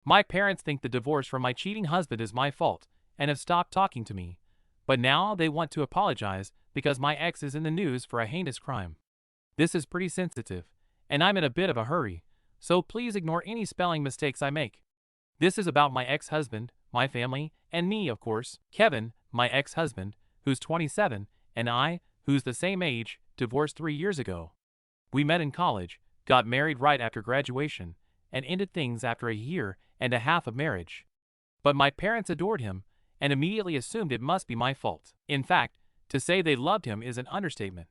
My parents think the divorce from my cheating husband is my fault and have stopped talking to me. But now they want to apologize because my ex is in the news for a heinous crime. This is pretty sensitive, and I'm in a bit of a hurry, so please ignore any spelling mistakes I make. This is about my ex-husband, my family, and me, of course. Kevin, my ex-husband, who's 27, and I, who's the same age, divorced 3 years ago. We met in college, got married right after graduation, and ended things after a year and a half of marriage. But my parents adored him and immediately assumed it must be my fault. In fact, to say they loved him is an understatement.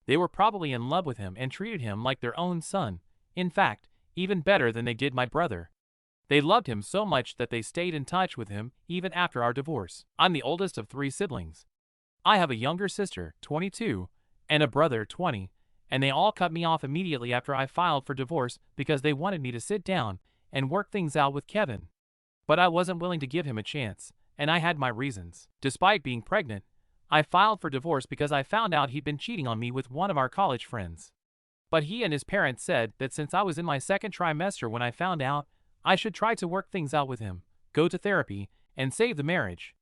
They were probably in love with him and treated him like their own son. In fact, even better than they did my brother. They loved him so much that they stayed in touch with him even after our divorce. I'm the oldest of 3 siblings. I have a younger sister, 22, and a brother, 20, and they all cut me off immediately after I filed for divorce because they wanted me to sit down and work things out with Kevin. But I wasn't willing to give him a chance, and I had my reasons. Despite being pregnant, I filed for divorce because I found out he'd been cheating on me with one of our college friends. But he and his parents said that since I was in my 2nd trimester when I found out, I should try to work things out with him, go to therapy, and save the marriage.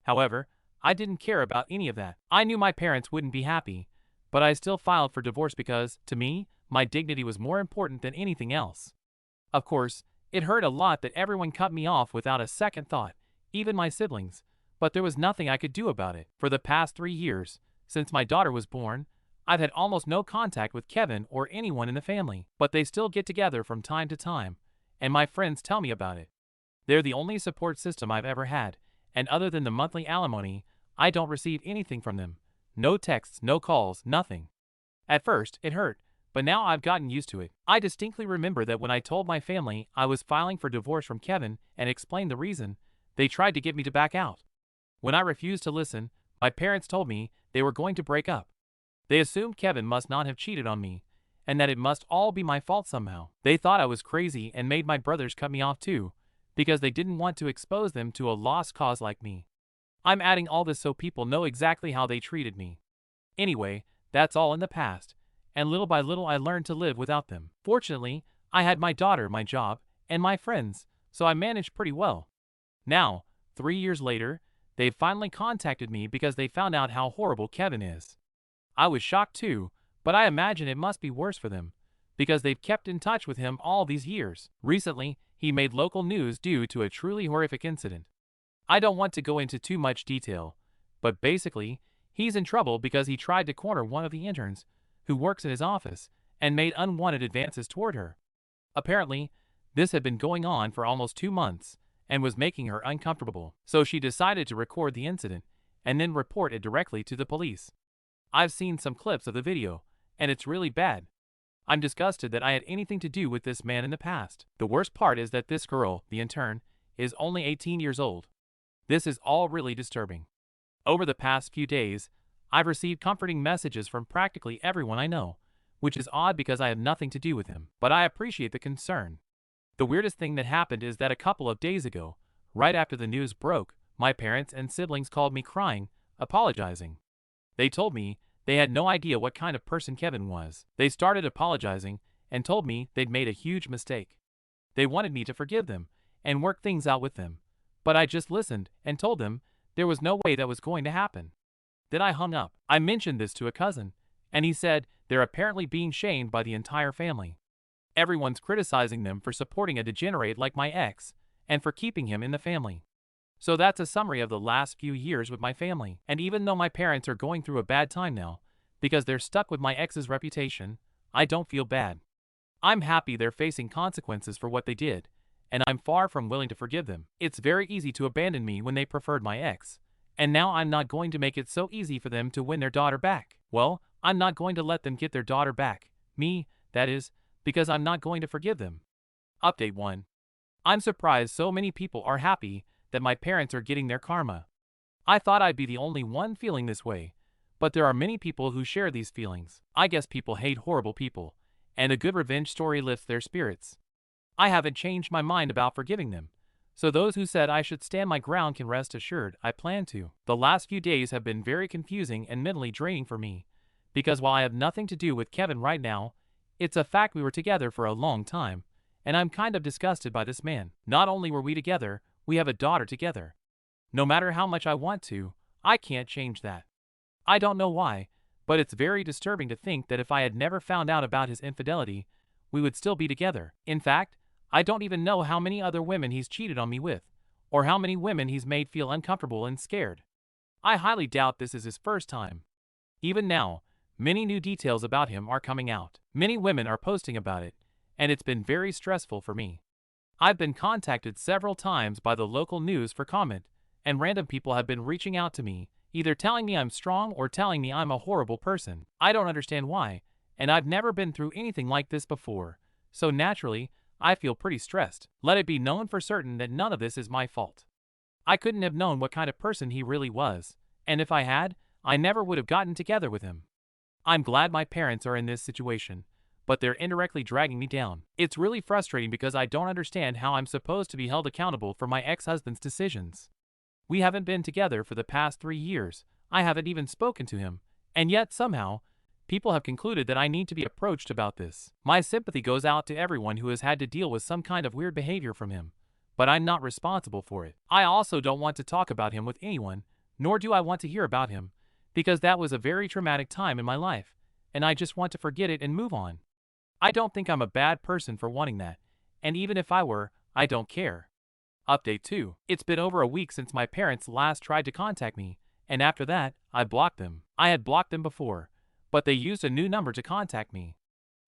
However, I didn't care about any of that. I knew my parents wouldn't be happy, but I still filed for divorce because, to me, my dignity was more important than anything else. Of course, it hurt a lot that everyone cut me off without a second thought, even my siblings, but there was nothing I could do about it. For the past 3 years, since my daughter was born, I've had almost no contact with Kevin or anyone in the family, but they still get together from time to time, and my friends tell me about it. They're the only support system I've ever had, and other than the monthly alimony, I don't receive anything from them. No texts, no calls, nothing. At first, it hurt, but now I've gotten used to it. I distinctly remember that when I told my family I was filing for divorce from Kevin and explained the reason, they tried to get me to back out. When I refused to listen, my parents told me they were going to break up. They assumed Kevin must not have cheated on me, and that it must all be my fault somehow. They thought I was crazy and made my brothers cut me off too, because they didn't want to expose them to a lost cause like me. I'm adding all this so people know exactly how they treated me. Anyway, that's all in the past, and little by little I learned to live without them. Fortunately, I had my daughter, my job, and my friends, so I managed pretty well. Now, 3 years later, they've finally contacted me because they found out how horrible Kevin is. I was shocked too, but I imagine it must be worse for them, because they've kept in touch with him all these years. Recently, he made local news due to a truly horrific incident. I don't want to go into too much detail, but basically, he's in trouble because he tried to corner one of the interns, who works in his office, and made unwanted advances toward her. Apparently, this had been going on for almost 2 months, and was making her uncomfortable, so she decided to record the incident, and then report it directly to the police. I've seen some clips of the video, and it's really bad. I'm disgusted that I had anything to do with this man in the past. The worst part is that this girl, the intern, is only 18 years old. This is all really disturbing. Over the past few days, I've received comforting messages from practically everyone I know, which is odd because I have nothing to do with him, but I appreciate the concern. The weirdest thing that happened is that a couple of days ago, right after the news broke, my parents and siblings called me crying, apologizing. They told me they had no idea what kind of person Kevin was. They started apologizing and told me they'd made a huge mistake. They wanted me to forgive them and work things out with them, but I just listened and told them there was no way that was going to happen. Then I hung up. I mentioned this to a cousin, and he said they're apparently being shamed by the entire family. Everyone's criticizing them for supporting a degenerate like my ex, and for keeping him in the family. So that's a summary of the last few years with my family. And even though my parents are going through a bad time now, because they're stuck with my ex's reputation, I don't feel bad. I'm happy they're facing consequences for what they did, and I'm far from willing to forgive them. It's very easy to abandon me when they preferred my ex, and now I'm not going to make it so easy for them to win their daughter back. Well, I'm not going to let them get their daughter back. Me, that is, because I'm not going to forgive them. Update 1. I'm surprised so many people are happy that my parents are getting their karma. I thought I'd be the only one feeling this way, but there are many people who share these feelings. I guess people hate horrible people, and a good revenge story lifts their spirits. I haven't changed my mind about forgiving them, so those who said I should stand my ground can rest assured I plan to. The last few days have been very confusing and mentally draining for me, because while I have nothing to do with Kevin right now, it's a fact we were together for a long time, and I'm kind of disgusted by this man. Not only were we together, we have a daughter together. No matter how much I want to, I can't change that. I don't know why, but it's very disturbing to think that if I had never found out about his infidelity, we would still be together. In fact, I don't even know how many other women he's cheated on me with, or how many women he's made feel uncomfortable and scared. I highly doubt this is his first time. Even now, many new details about him are coming out. Many women are posting about it, and it's been very stressful for me. I've been contacted several times by the local news for comment, and random people have been reaching out to me, either telling me I'm strong or telling me I'm a horrible person. I don't understand why, and I've never been through anything like this before, so naturally, I feel pretty stressed. Let it be known for certain that none of this is my fault. I couldn't have known what kind of person he really was, and if I had, I never would have gotten together with him. I'm glad my parents are in this situation, but they're indirectly dragging me down. It's really frustrating because I don't understand how I'm supposed to be held accountable for my ex-husband's decisions. We haven't been together for the past 3 years, I haven't even spoken to him, and yet somehow, people have concluded that I need to be approached about this. My sympathy goes out to everyone who has had to deal with some kind of weird behavior from him, but I'm not responsible for it. I also don't want to talk about him with anyone, nor do I want to hear about him, because that was a very traumatic time in my life, and I just want to forget it and move on. I don't think I'm a bad person for wanting that, and even if I were, I don't care. Update 2. It's been over a week since my parents last tried to contact me, and after that, I blocked them. I had blocked them before, but they used a new number to contact me.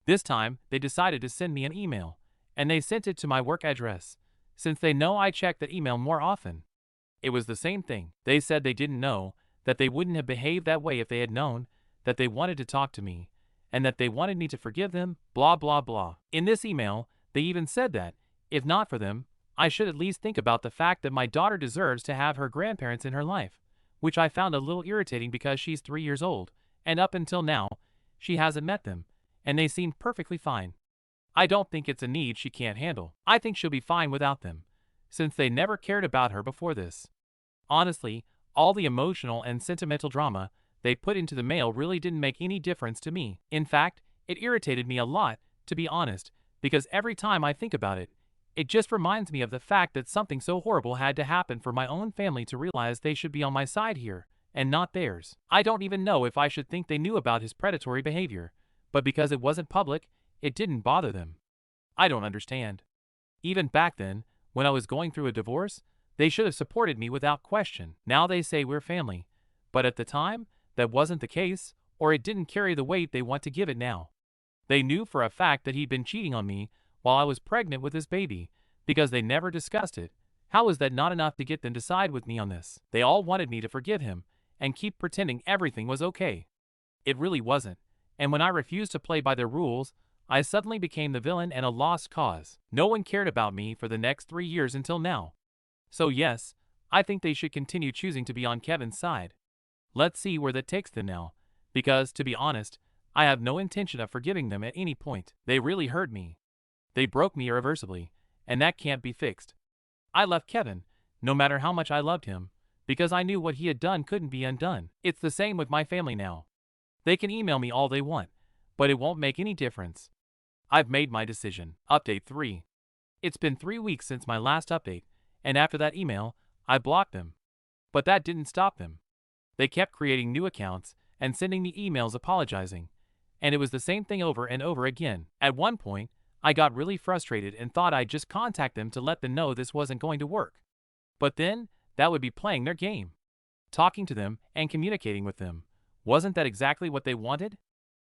This time, they decided to send me an email, and they sent it to my work address, since they know I check the email more often. It was the same thing. They said they didn't know, that they wouldn't have behaved that way if they had known, that they wanted to talk to me, and that they wanted me to forgive them, blah blah blah. In this email, they even said that, if not for them, I should at least think about the fact that my daughter deserves to have her grandparents in her life, which I found a little irritating because she's 3 years old, and up until now, she hasn't met them, and they seem perfectly fine. I don't think it's a need she can't handle. I think she'll be fine without them, since they never cared about her before this. Honestly, all the emotional and sentimental drama they put into the mail really didn't make any difference to me. In fact, it irritated me a lot, to be honest, because every time I think about it, it just reminds me of the fact that something so horrible had to happen for my own family to realize they should be on my side here, and not theirs. I don't even know if I should think they knew about his predatory behavior, but because it wasn't public, it didn't bother them. I don't understand. Even back then, when I was going through a divorce, they should have supported me without question. Now they say we're family, but at the time, that wasn't the case, or it didn't carry the weight they want to give it now. They knew for a fact that he'd been cheating on me while I was pregnant with his baby, because they never discussed it. How is that not enough to get them to side with me on this? They all wanted me to forgive him, and keep pretending everything was okay. It really wasn't, and when I refused to play by their rules, I suddenly became the villain and a lost cause. No one cared about me for the next 3 years until now. So yes, I think they should continue choosing to be on Kevin's side. Let's see where that takes them now, because, to be honest, I have no intention of forgiving them at any point. They really hurt me. They broke me irreversibly, and that can't be fixed. I left Kevin, no matter how much I loved him, because I knew what he had done couldn't be undone. It's the same with my family now. They can email me all they want, but it won't make any difference. I've made my decision. Update 3. It's been 3 weeks since my last update, and after that email, I blocked them. But that didn't stop them. They kept creating new accounts and sending me emails apologizing, and it was the same thing over and over again. At one point, I got really frustrated and thought I'd just contact them to let them know this wasn't going to work. But then, that would be playing their game. Talking to them and communicating with them. Wasn't that exactly what they wanted?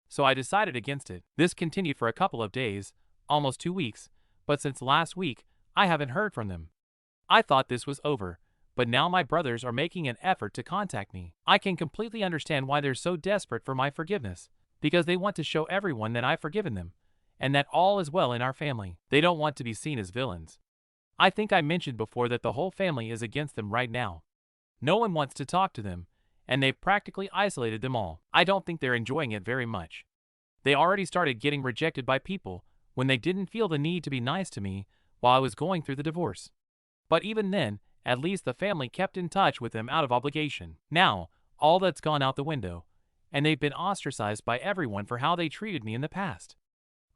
So I decided against it. This continued for a couple of days, almost 2 weeks, but since last week, I haven't heard from them. I thought this was over, but now my brothers are making an effort to contact me. I can completely understand why they're so desperate for my forgiveness, because they want to show everyone that I've forgiven them, and that all is well in our family. They don't want to be seen as villains. I think I mentioned before that the whole family is against them right now. No one wants to talk to them, and they've practically isolated them all. I don't think they're enjoying it very much. They already started getting rejected by people when they didn't feel the need to be nice to me while I was going through the divorce. But even then, at least the family kept in touch with them out of obligation. Now, all that's gone out the window, and they've been ostracized by everyone for how they treated me in the past.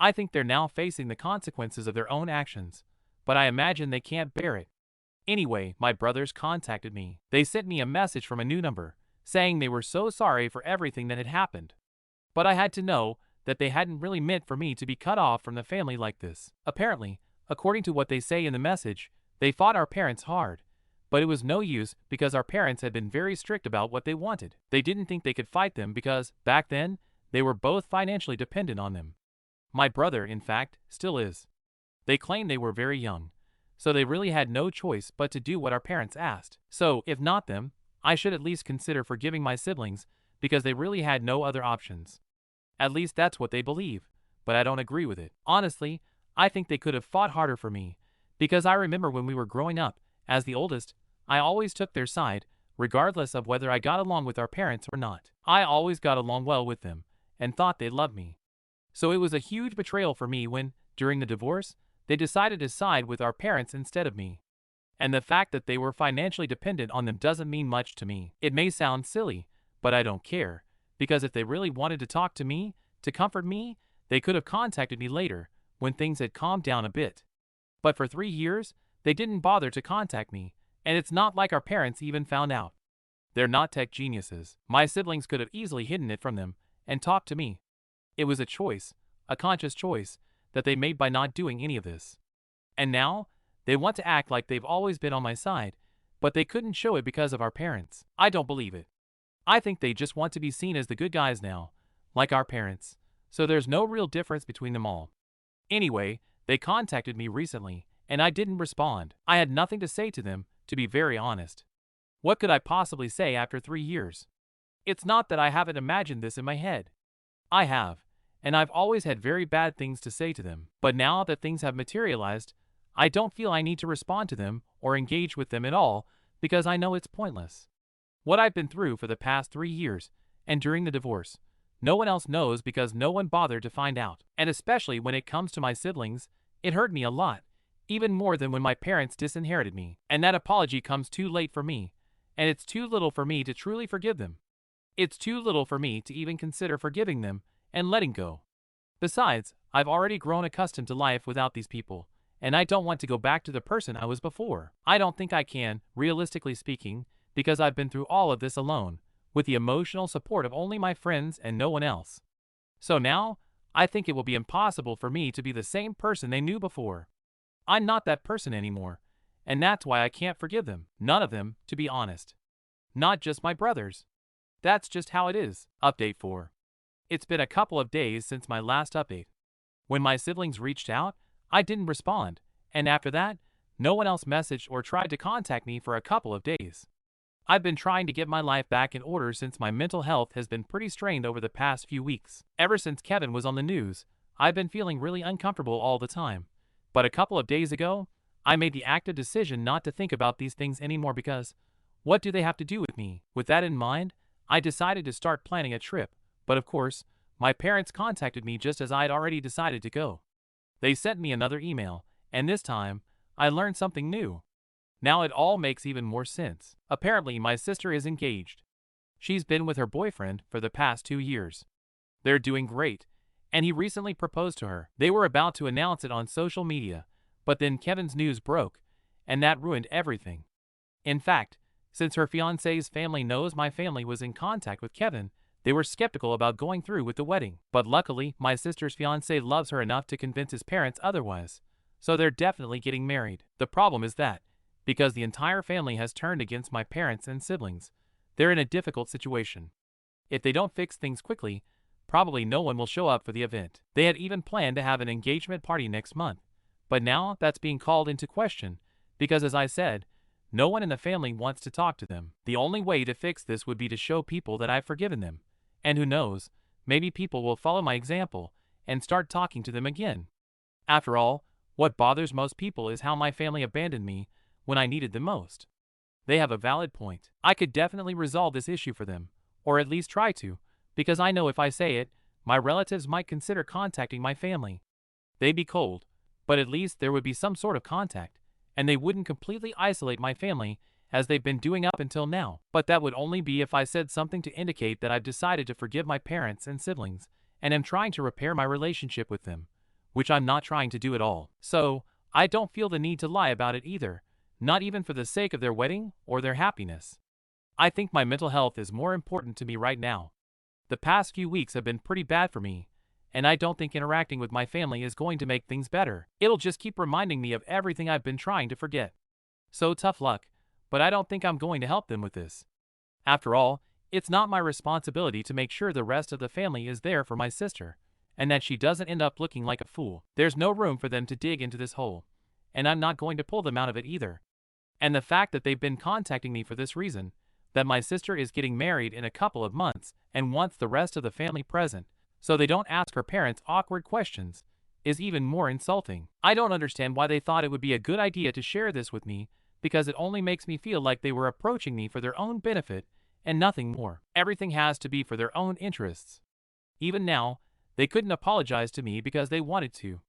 I think they're now facing the consequences of their own actions, but I imagine they can't bear it. Anyway, my brothers contacted me. They sent me a message from a new number, saying they were so sorry for everything that had happened. But I had to know that they hadn't really meant for me to be cut off from the family like this. Apparently, according to what they say in the message, they fought our parents hard. But it was no use because our parents had been very strict about what they wanted. They didn't think they could fight them because, back then, they were both financially dependent on them. My brother, in fact, still is. They claim they were very young, so they really had no choice but to do what our parents asked. So, if not them, I should at least consider forgiving my siblings because they really had no other options. At least that's what they believe, but I don't agree with it. Honestly, I think they could have fought harder for me, because I remember when we were growing up, as the oldest, I always took their side, regardless of whether I got along with our parents or not. I always got along well with them, and thought they loved me. So it was a huge betrayal for me when, during the divorce, they decided to side with our parents instead of me. And the fact that they were financially dependent on them doesn't mean much to me. It may sound silly, but I don't care, because if they really wanted to talk to me, to comfort me, they could have contacted me later, when things had calmed down a bit. But for 3 years, they didn't bother to contact me, and it's not like our parents even found out. They're not tech geniuses. My siblings could have easily hidden it from them and talked to me. It was a choice, a conscious choice, that they made by not doing any of this. And now, they want to act like they've always been on my side, but they couldn't show it because of our parents. I don't believe it. I think they just want to be seen as the good guys now, like our parents, so there's no real difference between them all. Anyway, they contacted me recently, and I didn't respond. I had nothing to say to them, to be very honest. What could I possibly say after 3 years? It's not that I haven't imagined this in my head. I have, and I've always had very bad things to say to them. But now that things have materialized, I don't feel I need to respond to them or engage with them at all because I know it's pointless. What I've been through for the past 3 years, and during the divorce, no one else knows because no one bothered to find out. And especially when it comes to my siblings, it hurt me a lot, even more than when my parents disinherited me. And that apology comes too late for me, and it's too little for me to truly forgive them. It's too little for me to even consider forgiving them and letting go. Besides, I've already grown accustomed to life without these people, and I don't want to go back to the person I was before. I don't think I can, realistically speaking, because I've been through all of this alone, with the emotional support of only my friends and no one else. So now, I think it will be impossible for me to be the same person they knew before. I'm not that person anymore, and that's why I can't forgive them. None of them, to be honest. Not just my brothers. That's just how it is. Update 4. It's been a couple of days since my last update. When my siblings reached out, I didn't respond, and after that, no one else messaged or tried to contact me for a couple of days. I've been trying to get my life back in order since my mental health has been pretty strained over the past few weeks. Ever since Kevin was on the news, I've been feeling really uncomfortable all the time. But a couple of days ago, I made the active decision not to think about these things anymore because, what do they have to do with me? With that in mind, I decided to start planning a trip, but of course, my parents contacted me just as I'd already decided to go. They sent me another email, and this time, I learned something new. Now it all makes even more sense. Apparently, my sister is engaged. She's been with her boyfriend for the past 2 years. They're doing great, and he recently proposed to her. They were about to announce it on social media, but then Kevin's news broke, and that ruined everything. In fact, since her fiancé's family knows my family was in contact with Kevin, they were skeptical about going through with the wedding. But luckily, my sister's fiancé loves her enough to convince his parents otherwise, so they're definitely getting married. The problem is that, because the entire family has turned against my parents and siblings, they're in a difficult situation. If they don't fix things quickly, probably no one will show up for the event. They had even planned to have an engagement party next month, but now that's being called into question, because as I said, no one in the family wants to talk to them. The only way to fix this would be to show people that I've forgiven them, and who knows, maybe people will follow my example and start talking to them again. After all, what bothers most people is how my family abandoned me when I needed them most. They have a valid point. I could definitely resolve this issue for them, or at least try to, because I know if I say it, my relatives might consider contacting my family. They'd be cold, but at least there would be some sort of contact, and they wouldn't completely isolate my family as they've been doing up until now. But that would only be if I said something to indicate that I've decided to forgive my parents and siblings, and am trying to repair my relationship with them, which I'm not trying to do at all. So, I don't feel the need to lie about it either, not even for the sake of their wedding or their happiness. I think my mental health is more important to me right now. The past few weeks have been pretty bad for me, and I don't think interacting with my family is going to make things better. It'll just keep reminding me of everything I've been trying to forget. So tough luck, but I don't think I'm going to help them with this. After all, it's not my responsibility to make sure the rest of the family is there for my sister, and that she doesn't end up looking like a fool. There's no room for them to dig into this hole, and I'm not going to pull them out of it either. And the fact that they've been contacting me for this reason, that my sister is getting married in a couple of months and wants the rest of the family present, so they don't ask her parents awkward questions, is even more insulting. I don't understand why they thought it would be a good idea to share this with me, because it only makes me feel like they were approaching me for their own benefit and nothing more. Everything has to be for their own interests. Even now, they couldn't apologize to me because they wanted to.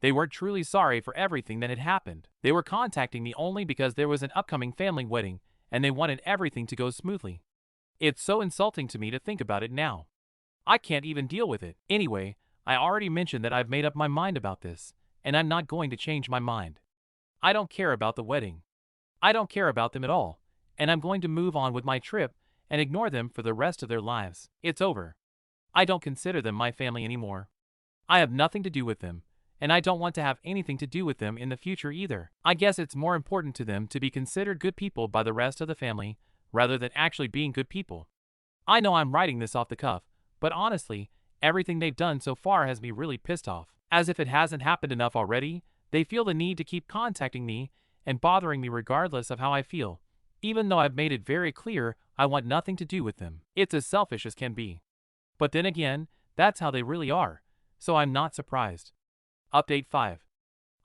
They weren't truly sorry for everything that had happened. They were contacting me only because there was an upcoming family wedding and they wanted everything to go smoothly. It's so insulting to me to think about it now. I can't even deal with it. Anyway, I already mentioned that I've made up my mind about this, and I'm not going to change my mind. I don't care about the wedding. I don't care about them at all, and I'm going to move on with my trip and ignore them for the rest of their lives. It's over. I don't consider them my family anymore. I have nothing to do with them, and I don't want to have anything to do with them in the future either. I guess it's more important to them to be considered good people by the rest of the family, rather than actually being good people. I know I'm writing this off the cuff, but honestly, everything they've done so far has me really pissed off. As if it hasn't happened enough already, they feel the need to keep contacting me and bothering me regardless of how I feel, even though I've made it very clear I want nothing to do with them. It's as selfish as can be. But then again, that's how they really are, so I'm not surprised. Update 5.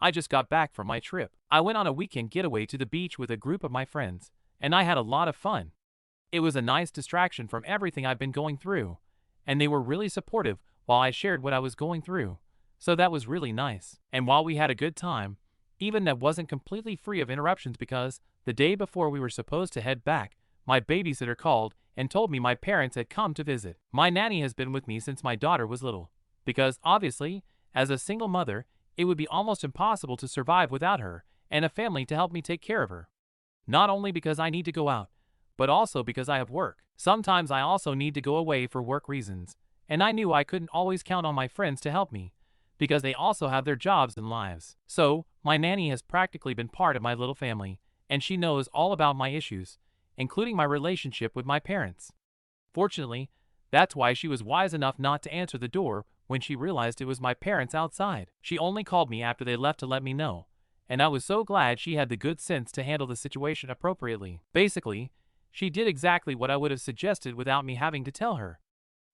I just got back from my trip. I went on a weekend getaway to the beach with a group of my friends, and I had a lot of fun. It was a nice distraction from everything I've been going through, and they were really supportive while I shared what I was going through, so that was really nice. And while we had a good time, even that wasn't completely free of interruptions because the day before we were supposed to head back, my babysitter called and told me my parents had come to visit. My nanny has been with me since my daughter was little, because obviously, as a single mother, it would be almost impossible to survive without her and a family to help me take care of her. Not only because I need to go out, but also because I have work. Sometimes I also need to go away for work reasons, and I knew I couldn't always count on my friends to help me, because they also have their jobs and lives. So, my nanny has practically been part of my little family, and she knows all about my issues, including my relationship with my parents. Fortunately, that's why she was wise enough not to answer the door when she realized it was my parents outside. She only called me after they left to let me know, and I was so glad she had the good sense to handle the situation appropriately. Basically, she did exactly what I would have suggested without me having to tell her.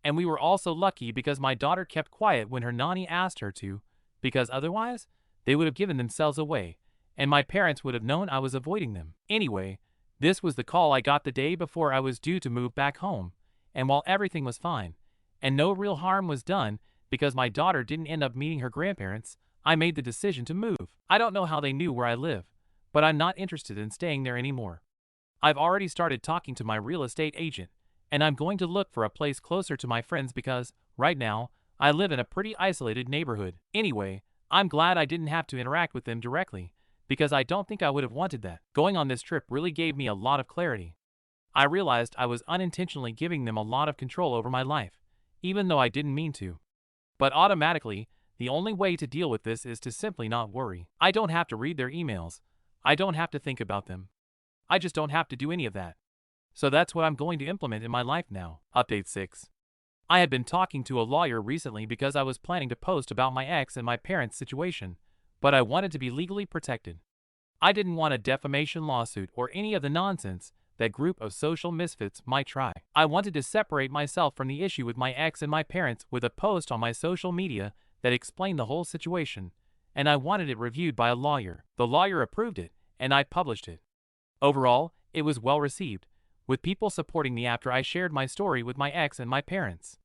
And we were also lucky because my daughter kept quiet when her nanny asked her to, because otherwise, they would have given themselves away, and my parents would have known I was avoiding them. Anyway, this was the call I got the day before I was due to move back home, and while everything was fine, and no real harm was done because my daughter didn't end up meeting her grandparents, I made the decision to move. I don't know how they knew where I live, but I'm not interested in staying there anymore. I've already started talking to my real estate agent, and I'm going to look for a place closer to my friends because, right now, I live in a pretty isolated neighborhood. Anyway, I'm glad I didn't have to interact with them directly, because I don't think I would have wanted that. Going on this trip really gave me a lot of clarity. I realized I was unintentionally giving them a lot of control over my life, even though I didn't mean to. But automatically, the only way to deal with this is to simply not worry. I don't have to read their emails. I don't have to think about them. I just don't have to do any of that. So that's what I'm going to implement in my life now. Update 6. I had been talking to a lawyer recently because I was planning to post about my ex and my parents' situation, but I wanted to be legally protected. I didn't want a defamation lawsuit or any of the nonsense that group of social misfits might try. I wanted to separate myself from the issue with my ex and my parents with a post on my social media that explained the whole situation, and I wanted it reviewed by a lawyer. The lawyer approved it, and I published it. Overall, it was well received, with people supporting me after I shared my story with my ex and my parents.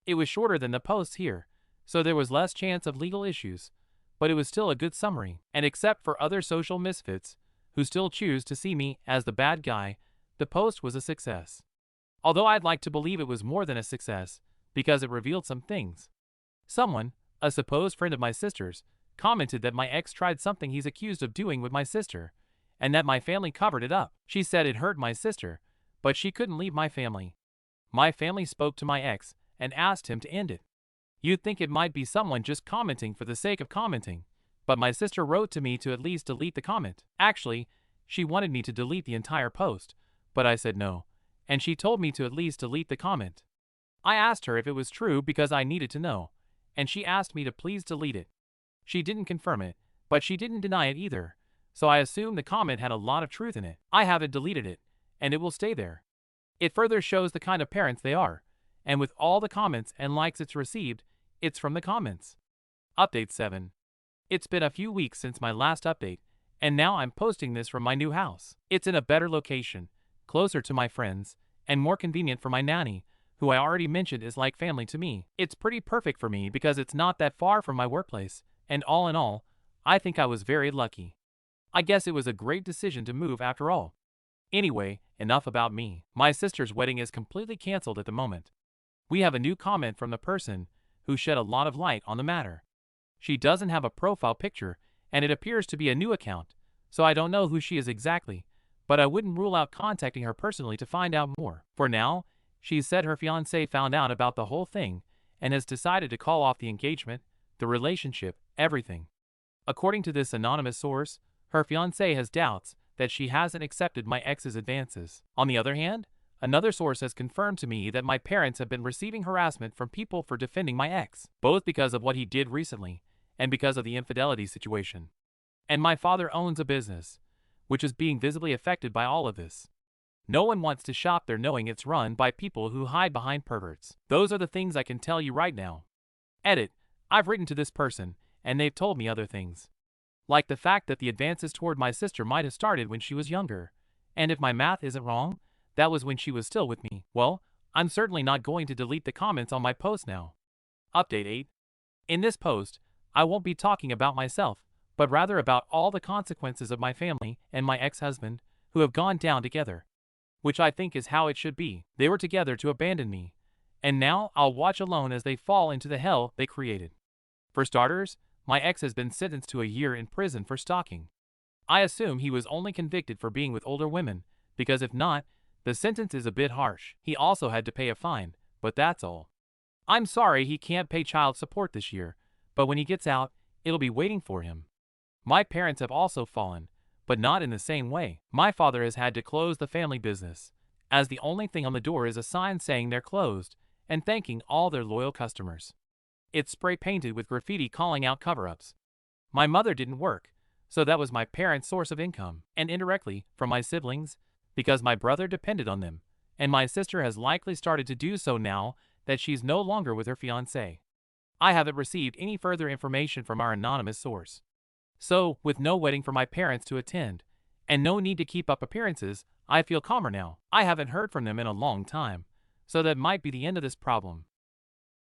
It was shorter than the posts here, so there was less chance of legal issues, but it was still a good summary. And except for other social misfits, who still choose to see me as the bad guy, the post was a success. Although I'd like to believe it was more than a success, because it revealed some things. Someone, A supposed friend of my sister's commented that my ex tried something he's accused of doing with my sister, and that my family covered it up. She said it hurt my sister, but she couldn't leave my family. My family spoke to my ex and asked him to end it. You'd think it might be someone just commenting for the sake of commenting, but my sister wrote to me to at least delete the comment. Actually, she wanted me to delete the entire post, but I said no, and she told me to at least delete the comment. I asked her if it was true because I needed to know, and she asked me to please delete it. She didn't confirm it, but she didn't deny it either, so I assume the comment had a lot of truth in it. I haven't deleted it, and it will stay there. It further shows the kind of parents they are, and with all the comments and likes it's received, it's from the comments. Update 7. It's been a few weeks since my last update, and now I'm posting this from my new house. It's in a better location, closer to my friends, and more convenient for my nanny, who I already mentioned is like family to me. It's pretty perfect for me because it's not that far from my workplace, and all in all, I think I was very lucky. I guess it was a great decision to move after all. Anyway, enough about me. My sister's wedding is completely canceled at the moment. We have a new comment from the person who shed a lot of light on the matter. She doesn't have a profile picture, and it appears to be a new account, so I don't know who she is exactly, but I wouldn't rule out contacting her personally to find out more. For now, she said her fiancé found out about the whole thing and has decided to call off the engagement, the relationship, everything. According to this anonymous source, her fiancé has doubts that she hasn't accepted my ex's advances. On the other hand, another source has confirmed to me that my parents have been receiving harassment from people for defending my ex, both because of what he did recently and because of the infidelity situation. And my father owns a business, which is being visibly affected by all of this. No one wants to shop there knowing it's run by people who hide behind perverts. Those are the things I can tell you right now. Edit. I've written to this person, and they've told me other things. Like the fact that the advances toward my sister might have started when she was younger. And if my math isn't wrong, that was when she was still with me. Well, I'm certainly not going to delete the comments on my post now. Update 8. In this post, I won't be talking about myself, but rather about all the consequences of my family and my ex-husband, who have gone down together. Which I think is how it should be. They were together to abandon me, and now I'll watch alone as they fall into the hell they created. For starters, my ex has been sentenced to a year in prison for stalking. I assume he was only convicted for being with older women, because if not, the sentence is a bit harsh. He also had to pay a fine, but that's all. I'm sorry he can't pay child support this year, but when he gets out, it'll be waiting for him. My parents have also fallen, but not in the same way. My father has had to close the family business, as the only thing on the door is a sign saying they're closed and thanking all their loyal customers. It's spray-painted with graffiti calling out cover-ups. My mother didn't work, so that was my parents' source of income, and indirectly, from my siblings, because my brother depended on them, and my sister has likely started to do so now that she's no longer with her fiancé. I haven't received any further information from our anonymous source. So, with no wedding for my parents to attend, and no need to keep up appearances, I feel calmer now. I haven't heard from them in a long time, so that might be the end of this problem.